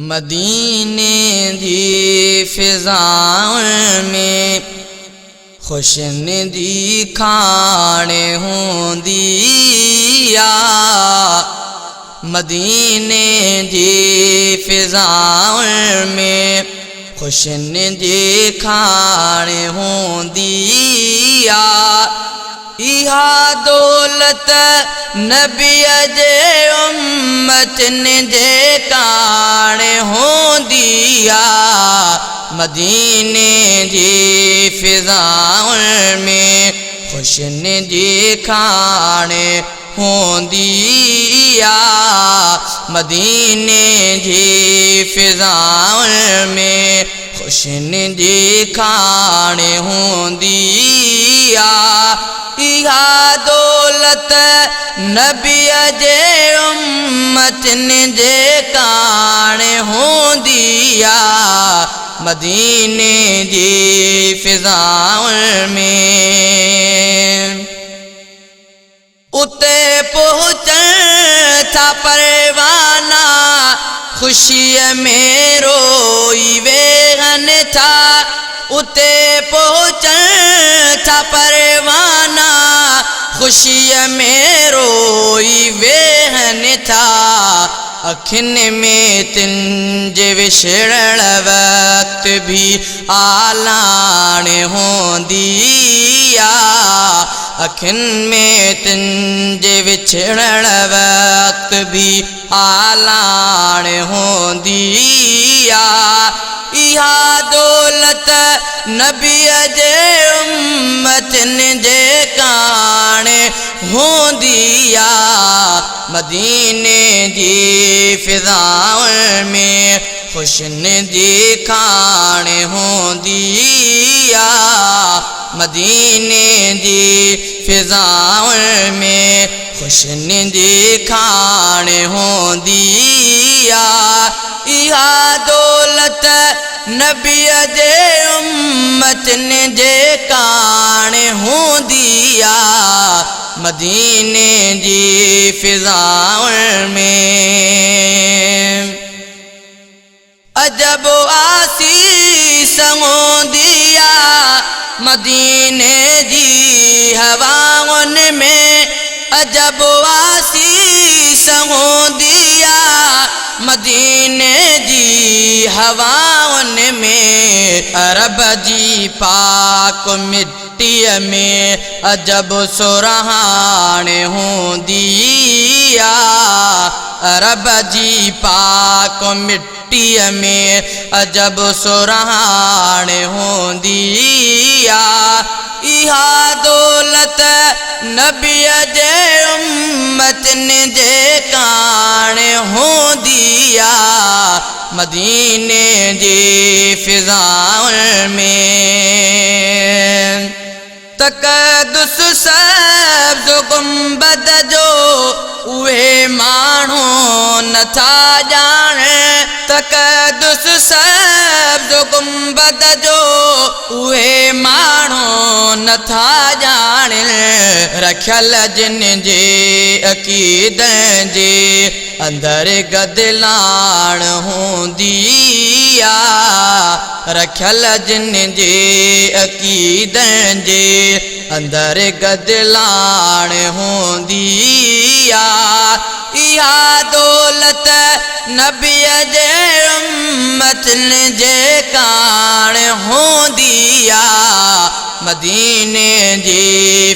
मदीने दी फिजाउं में खुशनिदी खाने होंदी आ। मदीने दी फिजाउं में खुशनिदी खाने होंदी आ। इहा दौलत नबी जे उम्मतन जे काणे होंदी आ। मदीने जी फिजाउं में खुशनिदी खाने होंदी आ। मदीने जी फिजाउं में खुशनिदी खाने होंदी आ। इहा दौलत नबी जे उम्मतन जे काणे होंदी आ। मदीने जी फिजाउं में उते पहुंचण था परवाना खुशी में रोई वेहन था। उते पहुंचण था परवाना खुशी में रोई वेहन था। अखिन में तिंजे विछड़ण वक्त भी आलान होंदी आ। अखिन में तिंजे विछड़ण वक्त भी आलान होंदी आ। इहा दौलत नबी जे उम्मतन जे काणे होंदी आ। मदीने जी फिजाउं में खुशनिदी खाने होंदी आ। मदीने जी फिजाउं में खुशनिदी खाने होंदी आ। इहा दौलत नबी जे उम्मतन जे काणे होंदी आ। मदीने जी फिजाउं में अजब आसीस होंदी आ। मदीने जी हवाउन में अजब आसीस होंदी आ। मदीने जी हवाउन में अरब जी पाक मिट्टी में अजब सुरहान होंदी आ। अरब जी पाक मिट्टी में अजब सुरहान होंदी आ। इहा दौलत नबी जे उम्मतन जे काणे होंदी आ। मदीने जी फिजाउं में तक़द्दुस सब्ज़ गुंबद जो उहे माण्हू नथा ॼाणे। तक़द्दुस सब्ज़ गुंबद जो उहे माण्हू नथा ॼाणे। रखियल जिन जे अक़ीद जे अंदर गदलाण होंदी आ। रखियल जिन जे अक़ीद जे अंदर गदलाण होंदी आ। इहा दौलत नबी जे उम्मतन जे काणे होंदी आ। मदीने जी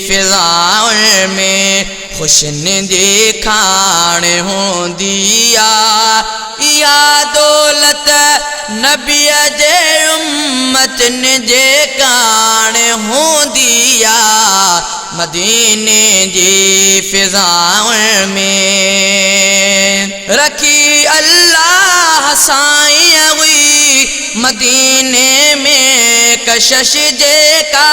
फिजाउं में खुशनिदी खाने होंदी आ। इहा दौलत नबी जे उम्मतन जे काणे होंदी आ। मदीने जी फिजाउं में रखी अल्लाह साईं हुई मदीने में कशिश जेका।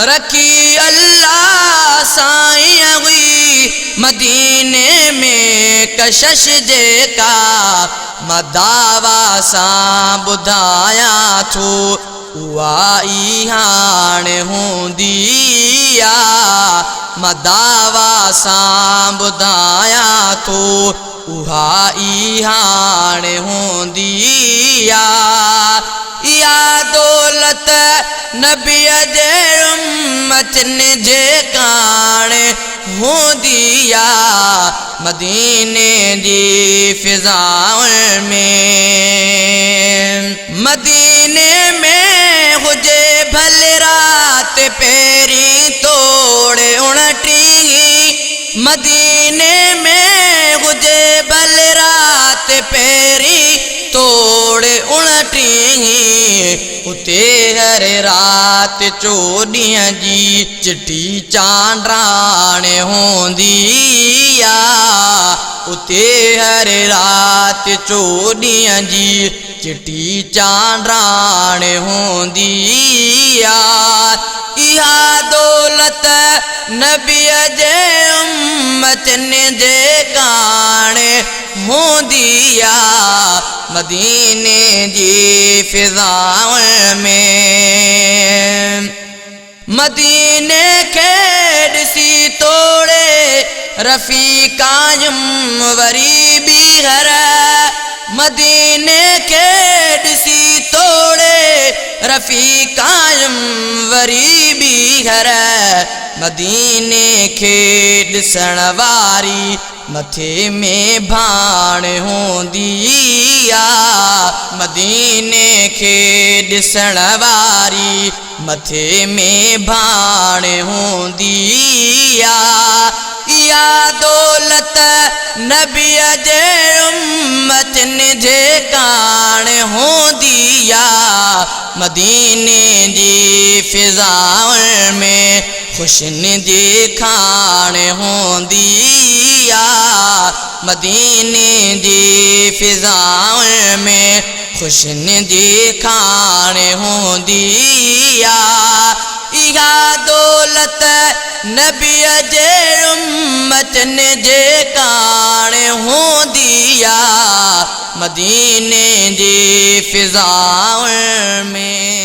रखी अल्लाह साईं हुई मदीने में कशिश जेका। मदावा सां ॿुधायां थो उहा ई हाणे हूंदी आ। मदावा सां ॿुधायां थो उहा ई हाणे हूंदी या दौलत नबीअ जे उम्मतनि जे काणे हूंदी मदीने जी फिज़ाउनि में। मदीने में हुजे भले रात पहिरीं तोड़े 29। मदीने में हुजे भले रात पहिरीं तोड़े 29। उते हर रात 14 जी चिटी चांडाण हूंदी उते हर रात 14 जी चिटी चांडाण हूंदी इहा दौलत नबीअ जे उम्मतनि जे काणे हूंदी मदीने जी फिज़ाउनि में। मदीने खे ॾिसी तोड़े रफ़ीक़ायुम वरी ॿीहर। मदीने खे ॾिसी तोड़े रफ़ीक़ायुम वरी ॿीहर। मदीने खे ॾिसण वारी मथे में भाण हूंदी मदीने खे ॾिसण वारी मथे में भाण हूंदी या दौलत नबीअ जे उम्मतनि जे काणे हूंदी मदीने जी फिज़ाउनि में खुशियुनि जी खाण हूंदी मदीने जी फिज़ाउनि में खुशियुनि जी खाण हूंदी इहा दौलत नबीअ जे उम्मतनि जे काणे हूंदी मदीने जी फिज़ाउनि में।